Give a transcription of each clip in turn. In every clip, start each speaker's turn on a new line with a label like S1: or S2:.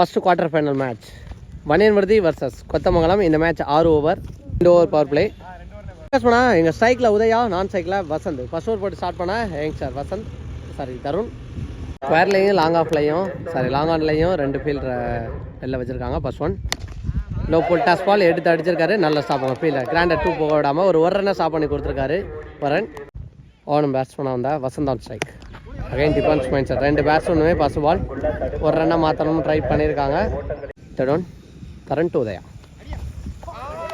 S1: First quarter final match Vaniyanvarthi versus Kothamangalam. இந்த match 6 over, 2 over power play. பண்ணால் எங்கள் ஸ்ட்ரைக்கில் உதயா, நான் ஸ்ட்ரைக்கில் வசந்த். ஃபர்ஸ்ட் ஓவர் போட்டு ஸ்டார்ட் பண்ணால் சார் வசந்த், தருண். ஸ்கொயர்லையும் லாங் ஆஃப்லையும் லாங் ஆன்லையும் 2 ஃபீல்டரை வெளில வச்சுருக்காங்க. First one low full toss ball எடுத்து அடிச்சிருக்காரு. நல்ல ஸ்டாப் பண்ண ஃபீல்டர் கிராண்டட் 2 போக விடாமல் ஒரு ரன்னை ஸ்டாப் பண்ணி கொடுத்துருக்காரு. ரன் ஓனம் பேட்ஸ்மேனாக வந்தால் Vasanth on strike. Again defence mind set. 2 பேட்ஸ்மேனுமே ஃபர்ஸ்ட் பால் ஒரு ரன்னை மாற்றணும்னு ட்ரை பண்ணியிருக்காங்க. Third one Tharun to Udhaya.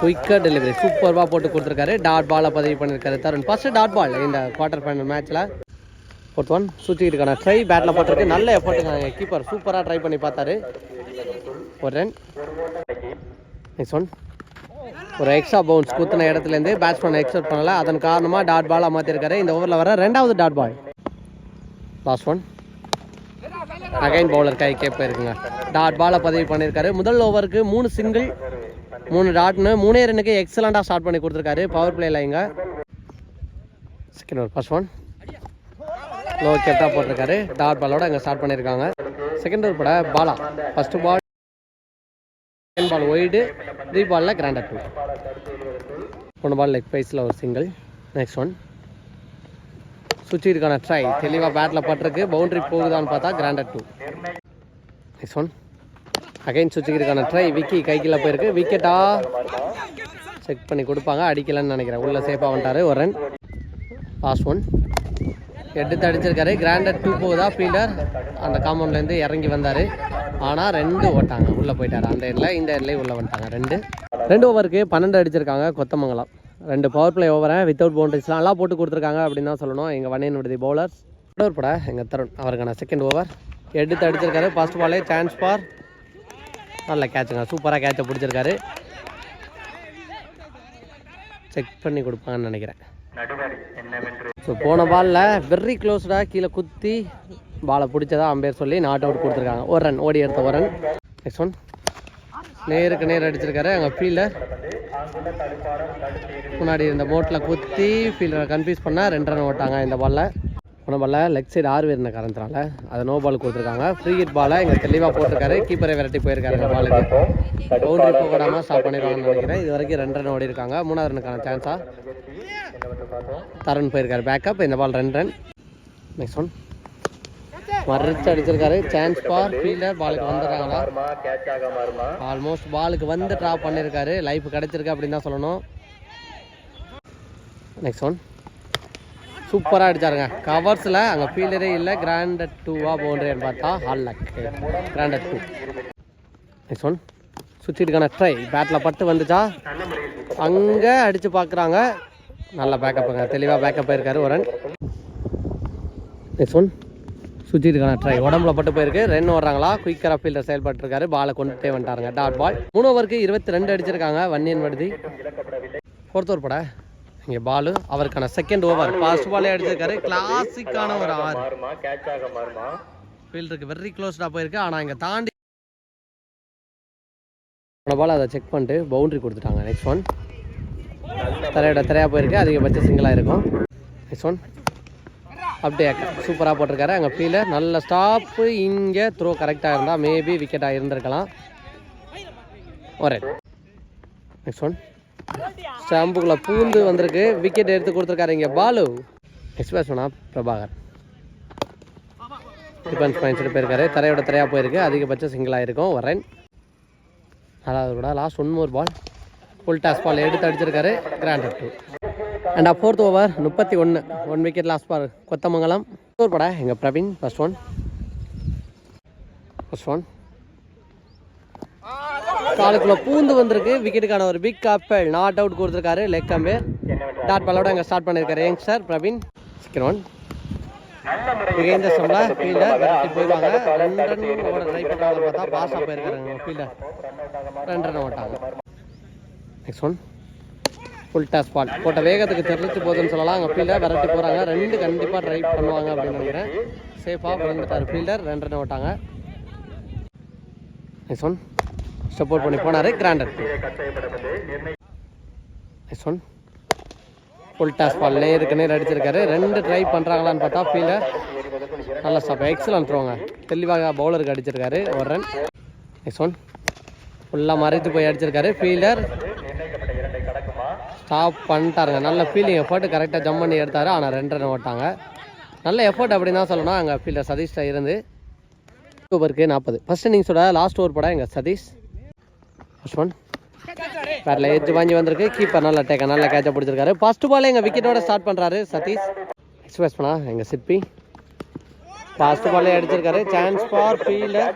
S1: குயிக்காக டெலிவரி சூப்பர்வாக போட்டு கொடுத்துருக்காரு. டாட் பாலை பதிவு பண்ணியிருக்காரு தருண். ஃபர்ஸ்ட் டாட் பால் இந்த குவார்டர் ஃபைனல் மேட்ச்சில். ஃபோர்த் ஒன் சுற்றிக்கிட்டுக்கான ட்ரை பேட்டில் போட்டிருக்கு. நல்ல எஃபர்ட்டுக்கான கீப்பர் சூப்பராக ட்ரை பண்ணி பார்த்தாரு. ஒரு ரன். நெக்ஸ்ட் ஒன் ஒரு எக்ஸ்ட்ரா பவுன்ஸ் குத்தின இடத்துலேருந்து பேட்ஸ்மேன் எக்ஸ்பெக்ட் பண்ணலை. அதன் காரணமாக டாட் பாலாக மாற்றிருக்காரு. இந்த ஓவரில் வர 2வது dot ball. Last one again bowler கை கேப் இருக்குங்க. டாட் பாலை பதிவு பண்ணியிருக்காரு. முதல் ஓவருக்கு 3 சிங்கிள் 3 டாட்னு 3 ரன்னுக்கு எக்ஸலண்டாக ஸ்டார்ட் பண்ணி கொடுத்துருக்காரு. பவர் பிளேயில் இங்கே second over. First one low கேப்டாக போட்டிருக்காரு. டாட் பாலோட இங்கே ஸ்டார்ட் பண்ணியிருக்காங்க. செகண்ட் ஓவர் பட Bala. First ball second ball wide, 3 பாலில் கிராண்டட் 2. 1 பால் லெக் பைஸில் ஒரு சிங்கிள். நெக்ஸ்ட் ஒன் சுவிட்சிற்கான ட்ரை தெளிவாக பேட்டில் பட்டிருக்கு. பவுண்டரி போகுதான்னு பார்த்தா கிராண்டட் 2. நெக்ஸ்ட் ஒன் அகைன் சுவிட்சிற்கான ட்ரை. விக்கி கைக்கில் போயிருக்கு. விக்கெட்டா செக் பண்ணி கொடுப்பாங்க. அடிக்கலன்னு நினைக்கிறேன். உள்ள சேஃபாக வந்துட்டார். ஒரு ரன். லாஸ்ட் ஒன் எடுத்து அடிச்சிருக்காரு. கிராண்டட் 2 போகுதா. ஃபீல்டர் அந்த காம்பவுண்ட்லேருந்து இறங்கி வந்தார். ஆனால் 2 ஓட்டாங்க. உள்ளே போயிட்டார். அந்த எண்ணில் இந்த எண்ணிலே உள்ளே வந்துட்டாங்க. 2 ஓவருக்கு 12 அடிச்சிருக்காங்க கொத்தமங்கலம். 2 பவர் பிளே ஓவரை வித்தவுட் பவுண்டரிஸ்லாம் நல்லா போட்டு கொடுத்துருக்காங்க அப்படின்னு தான் சொல்லணும் எங்கள் வணியன்வர்தி பவுலர்ஸ். ஓவர் பட எங்கள் தருண் அவருக்கான செகண்ட் ஓவர் எடுத்து அடிச்சிருக்காரு. ஃபர்ஸ்ட் பாலே சான்ஸ் ஃபார். நல்ல கேட்சுங்க. சூப்பராக கேட்சை பிடிச்சிருக்காரு. செக் பண்ணி கொடுப்பாங்கன்னு நினைக்கிறேன். ஸோ போன பாலில் வெரி க்ளோஸ்டாக கீழே குத்தி பாலை பிடிச்சதா அம்பேர் சொல்லி நாட் அவுட் கொடுத்துருக்காங்க. ஒரு ரன் ஓடி எடுத்த ஒரு ரன். நெக்ஸ்ட் ஒன் நேருக்கு நேர் அடிச்சிருக்காரு. அங்கே ஃபீல்டர் முன்னாடி இருந்த போட்டில் குத்தி ஃபீல்டரை கன்ஃபியூஸ் பண்ணால் 2 ரன் ஓட்டாங்க. இந்த பாலில் போன பாலில் லெக் சைடு 6 இருந்த காரணத்தினால அதை நோ பால் கொடுத்துருக்காங்க. ஃப்ரீ ஹிட் பாலை இங்கே தெளிவாக போட்டிருக்காரு. கீப்பரை விரட்டி போயிருக்காரு. இந்த பாலுக்கு பவுண்டரி போகாமல் ஸ்டாப் பண்ணிடுவாங்கன்னு நினைக்கிறேன். இது வரைக்கும் 2 ரன் ஓடி இருக்காங்க. 3வது ரனுக்கான சான்ஸாக தருண் போயிருக்காரு பேக்கப். இந்த பால் 2 ரன். நெக்ஸ்ட் ஒன் மறிச்சு அடிச்சிருக்காரு. Chance for. ஃபீல்டர் பாலுக்கு வந்துடுறாங்களா? ஆல்மோஸ்ட் பாலுக்கு வந்து ட்ராப் பண்ணியிருக்காரு. லைஃப் கிடச்சிருக்கு அப்படின்னு தான் சொல்லணும். நெக்ஸ்ட் ஒன் சூப்பராக அடித்தாருங்க. கவர்ஸில் அங்கே ஃபீல்டரே இல்லை. கிராண்டட் 2வா பவுண்டரின்னு பார்த்தா hard luck. Granted 2. Next one சுவிட்சிற்கான ட்ரை பேட்டில் பட்டு வந்துச்சா அங்கே அடித்து பார்க்குறாங்க. நல்ல பேக்கப்புங்க. தெளிவாக பேக்கப் போயிருக்காரு. ஒரு ரன். நெக்ஸ்ட் ஒன் சுவிட்சிற்கான ட்ரை உடம்புல பட்டு போயிருக்கு. ரன் ஓடுறாங்களா? குயிக்கராக ஃபீல்டர் செயல்பட்டுருக்காரு. பாலை கொண்டுட்டே வந்துட்டாருங்க. Dot ball. 3 ஓவருக்கு 22 அடிச்சிருக்காங்க வன்னியன்வர்தி. 4th ஓவர் பட இங்கே பாலு அவருக்கான செகண்ட் ஓவர். ஃபாஸ்ட் பாலே அடிச்சிருக்காரு. கிளாசிக்கான ஒரு 6. ஃபீல்டருக்கு வெரி க்ளோஸ்டாக போயிருக்கு. ஆனால் இங்கே தாண்டி பால் அதை செக் பண்ணிட்டு பவுண்டரி கொடுத்துட்டாங்க. நெக்ஸ்ட் ஒன் திரையாக போயிருக்கு. அதிகபட்ச சிங்கிளாக இருக்கும். நெக்ஸ்ட் ஒன் அப்படியே சூப்பராக போட்டிருக்காரு. அங்கே ஃபீல்டர் நல்ல ஸ்டாப்பு. இங்கே த்ரோ கரெக்டாக இருந்தால் மேபி விக்கெட்டாக இருந்திருக்கலாம். ஒரு நெக்ஸ்ட் ஒன் ஸ்டம்புக்குள்ளே பூந்து வந்திருக்கு. விக்கெட் எடுத்து கொடுத்துருக்காரு இங்கே பாலு. நெக்ஸ்ட் பேட்ஸ்மேனா பிரபாகர் டிஃபென்ஸ் பாயிண்ட்ஸ் போயிருக்காரு. திரையாக போயிருக்கு. அதிகபட்ச சிங்கிளாக இருக்கும். ஒரு ரன். 4வது கூட last 1 more ball. Full toss ball எடுத்து அடிச்சிருக்காரு. Granted 2. And 4th over 31 1 wicket lost for Kothamangalam. Over பட எங்கள் பிரவீன். ஃபர்ஸ்ட் ஒன் காலுக்குள்ள பூந்து வந்திருக்கு. விக்கெட்டுக்கான ஒரு பிக் அப்பல். நாட் அவுட் கொடுத்துருக்காரு. Leg ampere. டாட் பாலோட இங்கே ஸ்டார்ட் பண்ணியிருக்காரு யங்ஸ்டர் பிரவீன். செகண்ட் ஒன் இந்த சம்பளம் ஃபீல்டர் விரட்டி போயிடுவாங்க. 2 ரன் ஓட ட்ரை பண்ணுறாங்க. பார்த்தா பாஸாக போயிருக்காங்க ஃபீல்டர். 2 ரன் ஓட்டாங்க. Next one full toss ball போட்ட வேகத்துக்கு தெரிஞ்சு போகுதுன்னு சொல்லலாம். அங்கே ஃபீல்டர் விரட்டி போகிறாங்க. 2 கண்டிப்பாக ட்ரை பண்ணுவாங்க அப்படின்னு நினைக்கிறேன். சேஃபாக விழுந்துட்டார் ஃபீல்டர். 2 ரன் ஓட்டாங்க. நெக்ஸ்ட் ஒன் சப்போர்ட் பண்ணி போனார். Granted 2. Next one full toss ball நேருக்கு நேர் அடிச்சிருக்காரு. 2 ட்ரை பண்ணுறாங்களான்னு பார்த்தா ஃபீல்டர் நல்ல ஸ்டாப். எக்ஸலன்ட் த்ரோங்க. தெளிவாக பவுலருக்கு அடிச்சிருக்காரு. ஒரு ரன். நெக்ஸ்ட் ஒன் ஃபுல்லாக மறைத்து போய் அடிச்சிருக்காரு. ஃபீல்டர் ஸ்டாப் பண்ணிட்டாருங்க. நல்ல ஃபீல்டிங் எஃபர்ட், கரெக்டாக ஜம்ப் பண்ணி எடுத்தார். ஆனால் 2 ரன் ஓட்டாங்க. நல்ல எஃபர்ட் அப்படின்னு தான் சொல்லணும் அங்கே ஃபீல்டர் சதீஷ்ட இருந்து. ஓவருக்கு 40. ஃபர்ஸ்ட் இன்னிங்ஸோட லாஸ்ட் ஓவர் போட எங்கள் சதீஷ். ஃபர்ஸ்ட் ஒன் பேட்டில் எட்ஜ் வாங்கி வந்திருக்கு. கீப்பர் நல்ல டேக்க நல்ல கேட்சை பிடிச்சிருக்காரு. ஃபர்ஸ்ட் பால் எங்கள் விக்கெட்டோட ஸ்டார்ட் பண்ணுறாரு சதீஷ். எக்ஸ்பிரஸ் பண்ணா எங்கள் சிற்பி ஃபர்ஸ்ட் பாலே அடிச்சிருக்காரு. சான்ஸ் ஃபார் ஃபீல்டர்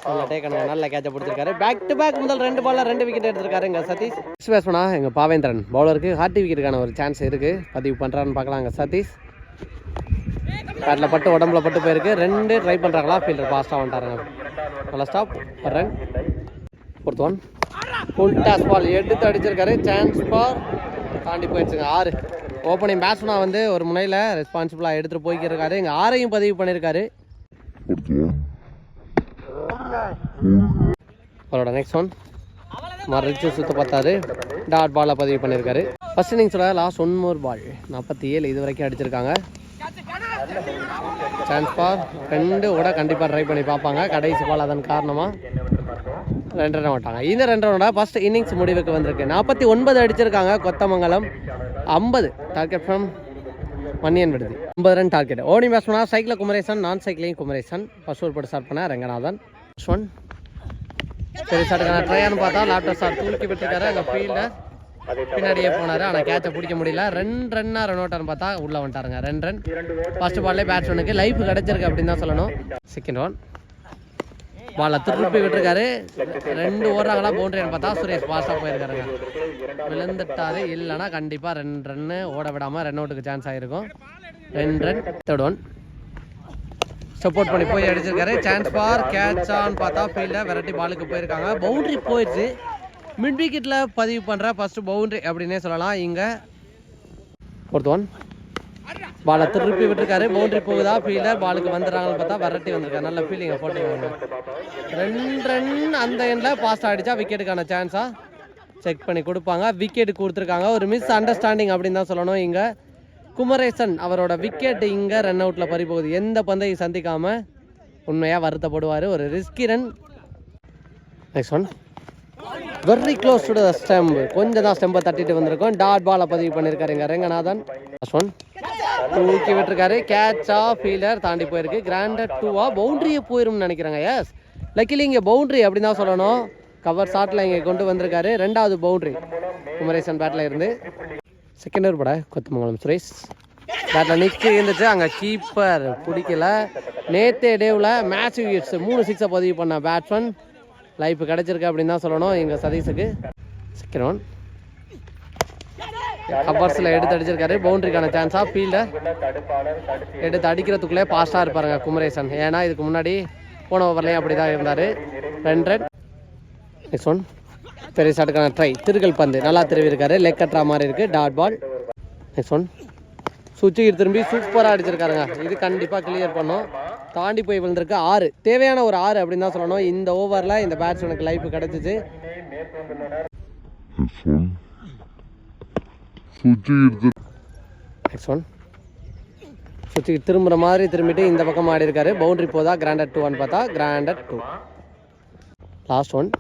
S1: நல்ல டேக்கனுங்க நல்ல கேட்சை பிடிச்சிருக்காரு. பேக் டு பேக் முதல் 2 பாலில் 2 விக்கெட் எடுத்திருக்காரு எங்கள் சதீஷ். எக்ஸ்பிரஸ் பண்ணா எங்கள் பாவேந்திரன் பவுலருக்கு ஹார்டி விக்கெட்டுக்கான ஒரு சான்ஸ் இருக்குது. பதிவு பண்ணுறான்னு பார்க்கலாம் எங்கள் சதீஷ். பேட்டில் பட்டு உடம்புல பட்டு போயிருக்கு. 2 ட்ரை பண்ணுறாங்களா. ஃபீல்டர் ஃபாஸ்ட்டாக வந்துட்டாருங்க. நல்லா stop run. Fourth one full toss ball எடுத்து அடிச்சிருக்காரு. சான்ஸ் ஃபார் தாண்டி போயிடுச்சுங்க. 6 ஓப்பனிங் பேட்ஸ்மேனாக வந்து ஒரு முனையில் ரெஸ்பான்சிபிளாக எடுத்துகிட்டு போய்க்கிருக்காரு. இங்கே 6ஐயும் பதிவு பண்ணியிருக்காரு. அவரோட நெக்ஸ்ட் ஒன் மறைச்சு சுத்த பார்த்தாரு. டாட் பாலில் பதிவு பண்ணியிருக்காரு. ஃபர்ஸ்ட் இன்னிங்ஸோட லாஸ்ட் 1 more பால் 47 இது வரைக்கும் அடிச்சிருக்காங்க. சான்ஸ் ஃபார் 2 கூட கண்டிப்பாக ட்ரை பண்ணி பார்ப்பாங்க. கடைசி பால் அதன் காரணமாக 2 ரன் ஓட்டாங்க. இந்த 2 ரனோட ஃபர்ஸ்ட் இன்னிங்ஸ் முடிவுக்கு வந்திருக்கு. 49 அடிச்சிருக்காங்க கொத்தமங்கலம். 50 டார்கெட் ஃப்ரம் மன்னியன் விடுதி. 50 ரன் டார்கெட். ஓடிங் பேட்ஸ்மேனா சைக்கிள் குமரேசன், நான் சைக்கிளையும் குமரேசன். ஃபர்ஸ்ட் ஓவர் போட்டு ஸ்டார்ட் பண்ண ரங்கநாதன். ஃபர்ஸ்ட் ஒன் சரி ஸ்டார்ட்டுக்கான ட்ரையான்னு பார்த்தா லேப்டாப் ஸ்டார் தூக்கி விட்டுருக்காரு. அங்கே ஃபீல்டர் பின்னாடியே போனார். ஆனால் கேட்சை பிடிக்க முடியல. 2 ரன்னாக ரன் அவுட்டான்னு பார்த்தா உள்ளே வந்துட்டாருங்க. 2 ரன். ஃபர்ஸ்ட் பால்லே பேட்ஸ்மேனுக்கு லைஃப் கிடச்சிருக்கு அப்படின்னு தான் சொல்லணும். செகண்ட் ஒன் பாலை திருப்பி விட்டுருக்காரு. 2 ஓடுறாங்களா பவுண்டரின்னு பார்த்தா சுரேஷ் ஃபாஸ்ட்டாக போயிருக்காருங்க. விழுந்துட்டாரு. இல்லைனா கண்டிப்பாக 2 ரன்னு ஓட விடாமல் ரன் அவுட்டுக்கு சான்ஸ் ஆகிருக்கும். 2 ரன். தேர்ட் ஒன் சப்போர்ட் பண்ணி போய் அடிச்சிருக்காரு. சான்ஸ் ஃபார் கேட்ச் ஆன்னு பார்த்தா ஃபீல்டர் வெரைட்டி பாலுக்கு போயிருக்காங்க. பவுண்டரி போயிடுச்சு. மிட் விக்கெட்டில் பதிவு பண்ணுற ஃபர்ஸ்ட் பவுண்டரி அப்படின்னே சொல்லலாம். இங்கே ஃபோர்த் ஒன் பாலை திருப்பி விட்டுருக்காரு. பவுண்டரி போகுதா ஃபீல்டர் பாலுக்கு வந்துடுறாங்கன்னு பார்த்தா வெரைட்டி வந்திருக்காரு. நல்ல ஃபீல்டிங்கை போட்டுருக்காங்க. 2 ரன் அந்த எண்டில் ஃபாஸ்ட்டாக அடித்தா விக்கெட்டுக்கான சான்ஸாக செக் பண்ணி கொடுப்பாங்க. விக்கெட்டு கொடுத்துருக்காங்க. ஒரு மிஸ் அண்டர்ஸ்டாண்டிங் அப்படின்னு தான் சொல்லணும். இங்கே குமரேசன் அவரோட விக்கெட் இங்கே ரன் அவுட்டில் பறி போகுது. எந்த பந்தையும் சந்திக்காமல் உண்மையாக வருத்தப்படுவார். ஒரு risky run. Next one very close to the stump. கொஞ்சம் தான் ஸ்டெம்பை தட்டிட்டு வந்திருக்கோம். டாட் பாலை பதிவு பண்ணியிருக்காரு இங்கே ரங்கநாதன். ஃபர்ஸ்ட் ஒன் தூக்கி விட்டுருக்காரு. கேட்சா ஃபீல்டர் தாண்டி போயிருக்கு. கிராண்டட் 2வா பவுண்டரியே போயிரும்னு நினைக்கிறாங்க. எஸ் லக்கிலி இங்கே பவுண்டரி அப்படின்னு தான் சொல்லணும். கவர் ஷாட்டில் இங்கே கொண்டு வந்திருக்காரு. 2வது பவுண்டரி குமரேசன் பேட்டில் இருந்து. செகண்ட் ஓவர் பட கொத்தமங்கலம் சுரேஷ் பேட்டில் நிற்க இருந்துச்சு. அங்கே கீப்பர் பிடிக்கல. நேத்தே டேவில் மேட்ச் விக்கெட்ஸ் 3 6 பதிவு பண்ண பேட்ஸ்மேன் லைஃப் கிடச்சிருக்கு அப்படின்னு தான் சொல்லணும் எங்கள் சதீஷுக்கு. செகண்ட் ஒன் கவர்ஸில் எடுத்து அடிச்சிருக்காரு. பவுண்டரிக்கான சான்ஸாக ஃபீல்டர் எடுத்து அடிக்கிறதுக்குள்ளே ஃபாஸ்ட்டாக இருப்பாருங்க குமரேசன். ஏன்னா இதுக்கு முன்னாடி போன ஓவர்லேயும் அப்படி தான் இருந்தார். 2 ரன். நெக்ஸ்ட் ஒன் பெரிய ஷாட்டுக்கான ட்ரை. திருகல் பந்து நல்லா திருவி இருக்காரு. லெக் கட்டுற மாதிரி இருக்குது. Dot ball. நெக்ஸ்ட் ஒன் சுவிட்சுக்கு திரும்பி சூப்பராக அடிச்சிருக்காருங்க. இது கண்டிப்பாக கிளியர் பண்ணும். தாண்டி போய் விழுந்திருக்கு. 6 தேவையான ஒரு 6 அப்படின்னு தான் சொல்லணும். இந்த ஓவரில் இந்த பேட்ஸ்மேனுக்கு லைஃப் கிடச்சிச்சு. நெக்ஸ்ட் ஒன் சுவிட்சுக்கு திரும்புகிற மாதிரி திரும்பிட்டு இந்த பக்கம் ஆடி இருக்காரு. பவுண்டரி போதா கிராண்டட் 2 பார்த்தா கிராண்டட் 2. லாஸ்ட் ஒன்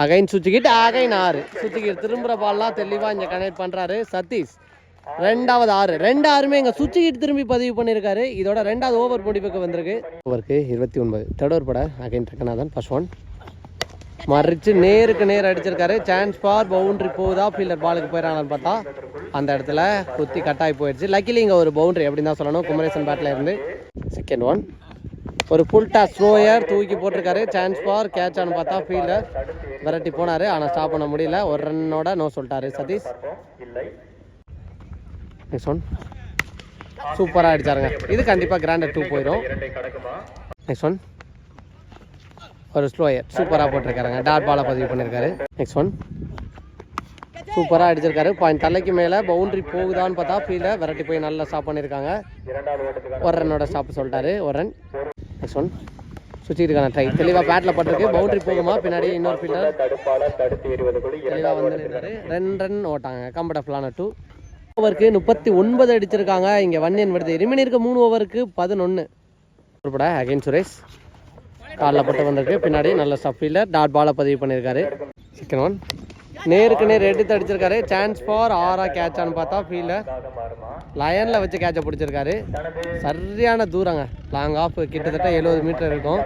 S1: அகைன் சுவிட்சுக்கிட்டு அகைன் 6 சுவிட்சுக்கு திரும்புகிற பால்லாம் தெளிவாக இங்கே கனெக்ட் பண்ணுறாரு சதீஷ். 2வது 6 2 6மே எங்கள் சுவிட்சுக்கிட்டு திரும்பி பதிவு பண்ணியிருக்காரு. இதோட 2வது ஓவர் முடிவுக்கு வந்திருக்கு. ஓவருக்கு 29. தேர்ட் ஓவர் பட அகைன் ரங்கநாதன். ஃபர்ஸ்ட் ஒன் மறிச்சு நேருக்கு நேர் அடிச்சிருக்காரு. சான்ஸ் ஃபார் பவுண்டரி போகுதா ஃபீல்டர் பாலுக்கு போயிடறாங்கன்னு பார்த்தா அந்த இடத்துல குத்தி கட்டாகி போயிடுச்சு. லக்கிலி இங்கே ஒரு பவுண்டரி அப்படின்னு தான் சொல்லணும் குமரேசன் பேட்டில் இருந்து. செகண்ட் ஒன் ஒரு ஃபுல் டாஸ் ஸ்லோயர் தூக்கி போட்டிருக்காரு. சான்ஸ் ஃபார் கேட்ச் ஆன்னு பார்த்தா ஃபீல்டர் விரட்டி போனார். ஆனால் ஸ்டாப் பண்ண முடியல. ஒரு ரன்னோட நோ சொல்லிட்டாரு சதீஷ். நெக்ஸ்ட் ஒன் சூப்பராக அடிச்சாருங்க. இது கண்டிப்பாக கிராண்டட் 2 போயிடும். நெக்ஸ்ட் ஒன் ஒரு ஸ்லோயர் சூப்பராக போட்டிருக்காருங்க. டாட் பாலை பதிவு பண்ணியிருக்காரு. நெக்ஸ்ட் ஒன் சூப்பராக அடிச்சிருக்காரு. பாயிண்ட் தலைக்கு மேலே பவுண்டரி போகுதான்னு பார்த்தா ஃபீல்டர் விரட்டி போய் நல்லா ஸ்டாப் பண்ணியிருக்காங்க. ஒரு ரன்னோட ஸ்டாப் சொல்லிட்டாரு. ஒரு ரன். நெக்ஸ்ட் ஒன் சுற்றிருக்கான ட்ரை தெளிவாக பேட்டில் பட்டிருக்கு. பவுண்டரி போகுமா பின்னாடி இன்னொரு ஃபீல்டர் தெளிவாக வந்து 2 ரன் ஓட்டாங்க. கம்ஃபர்டபுளான 2. ஓவருக்கு 39 அடிச்சிருக்காங்க. இங்கே வன்னியன் விடுது. ரிமைன் இருக்க 3 ஓவருக்கு 11. அகைன் சுரேஷ் காலில் பட்டு வந்திருக்கு. பின்னாடி நல்ல ஸ்டஃப் ஃபீல்டர். டாட் பாலை பதிவு பண்ணியிருக்காரு. செகண்ட் ஒன் நேருக்கு நேர் எடுத்து அடிச்சிருக்காரு. சான்ஸ் ஃபார் ஆரா கேட்சான்னு பார்த்தா ஃபீல்டர் லயனில் வச்சு கேட்சை பிடிச்சிருக்காரு. சரியான தூரங்க. லாங் ஆஃப் கிட்டத்தட்ட 70 மீட்டர் இருக்கும்.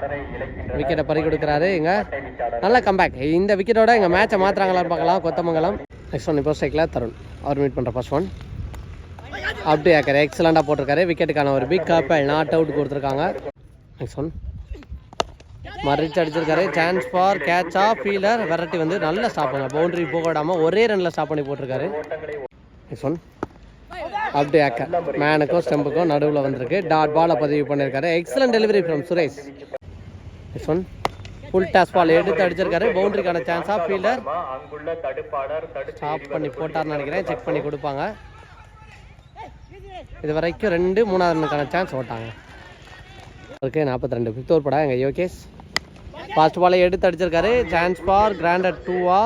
S1: விக்கெட்டை பறி கொடுக்குறாரு. இங்கே நல்ல கம்பேக். இந்த விக்கெட்டோட இங்கே மேட்சை மாற்றுறாங்களான்னு பார்க்கலாம். கொத்தமங்கலம். நெக்ஸ்ட் ஒன் இப்போ ஸ்ட்ரைக்கில் தருண் அவர் மீட் பண்ணுற ஃபர்ஸ்ட் ஒன் அப்படி ஏக்கர் எக்ஸலண்டாக போட்டிருக்காரு. விக்கெட்டுக்கான ஒரு பிக் கப்பல் நாட் அவுட் கொடுத்துருக்காங்க. நெக்ஸ்ட் ஒன் மறிச்சு அடிச்சிருக்காரு. சான்ஸ் ஃபார் கேட்சா ஃபீல்டர் வெரைட்டி வந்து நல்ல ஸ்டாப் பண்ணுங்க. பவுண்டரி போக விடாமல் ஒரே ரனில் ஸ்டாப் பண்ணி போட்டிருக்காரு. நெக்ஸ்ட் ஒன் அப்படி ஏக்கர் மேனுக்கும் ஸ்டெம்புக்கும் நடுவில் வந்திருக்கு. டாட் பாலை பதிவு பண்ணியிருக்காரு. Excellent delivery from Suresh. Next one full toss ball எடுத்து அடிச்சிருக்காரு. பவுண்டரிக்கான சான்ஸாக ஃபீல்டர் ஸ்டாப் பண்ணி போட்டார்னு நினைக்கிறேன். செக் பண்ணி கொடுப்பாங்க. இது வரைக்கும் 2 3வது ரன்னுக்கான சான்ஸ் ஓட்டாங்க. ஓகே 42 ஃபிஃப்த் ஓவர் படா எங்கள் யோகேஷ் ஃபாஸ்ட் பாலை எடுத்து அடிச்சிருக்காரு. சான்ஸ் ஃபார் கிராண்டட் 2வா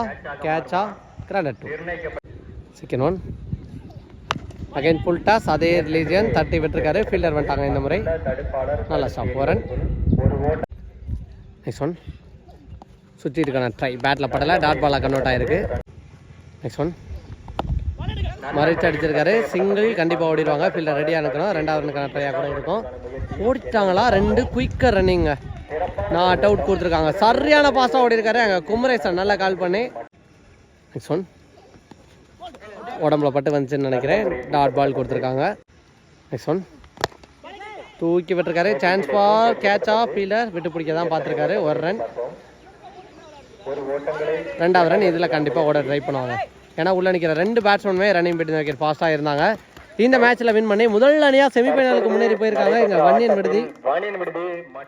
S1: கேட்சா granted 2. Second one again full toss அதே ரிலீஜியன் தட்டி விட்டுருக்காரு. ஃபீல்டர் வந்துட்டாங்க இந்த முறை. நல்லா ஸ்டாப் 4 ரன். நெக்ஸ்ட் ஒன் சுற்றிட்டுக்கான ட்ரை பேட்டில் படலை. டாட் பாலாக கன்வெர்ட் ஆகிருக்கு. நெக்ஸ்ட் ஒன் மறைச்சு அடிச்சிருக்காரு. சிங்கிள் கண்டிப்பாக ஓடிடுவாங்க. ஃபீல்டர் ரெடியாக இருக்கணும். 2வது ரன்னுக்கான ட்ரையாக கூட இருக்கும். ஓடிட்டாங்களா 2 குயிக்கர் ரன்னிங்க. நாட் அவுட் கொடுத்துருக்காங்க. சரியான பாஸாக ஓடி இருக்காரு அங்கே குமரேசன் நல்லா கால் பண்ணி. நெக்ஸ்ட் ஒன் உடம்புல பட்டு வந்துச்சுன்னு நினைக்கிறேன். டாட் பால் கொடுத்துருக்காங்க. நெக்ஸ்ட் ஒன் தூக்கி விட்டுருக்காரு. சான்ஸ் ஃபார் கேட்சா ஃபீல்டர் விட்டு பிடிக்க தான் பார்த்துருக்காரு. 1 ரன். 2வது ரன் இதில் கண்டிப்பாக ஓட ட்ரை பண்ணுவாங்க. ஏன்னா உள்ள நிற்கிற 2 பேட்ஸ்மேனுமே ரன்னிங் பிட் விக்கெட் ஃபாஸ்ட்டாக இருந்தாங்க. இந்த மேட்ச்சில் வின் பண்ணி முதல் அணியாக செமிஃபைனலுக்கு முன்னேறி போயிருக்காங்க. இங்கே வன்னியன் விடுதி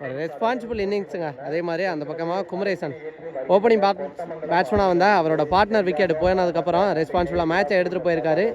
S1: ஒரு ரெஸ்பான்சிபிள் இன்னிங்ஸுங்க. அதே மாதிரி அந்த பக்கமாக குமரேசன் ஓப்பனிங் பேட்ஸ்மேனாக வந்தால் அவரோட பார்ட்னர் விக்கெட் போயினதுக்கப்புறம் ரெஸ்பான்சிபிளாக மேட்சை எடுத்துகிட்டு போயிருக்காரு.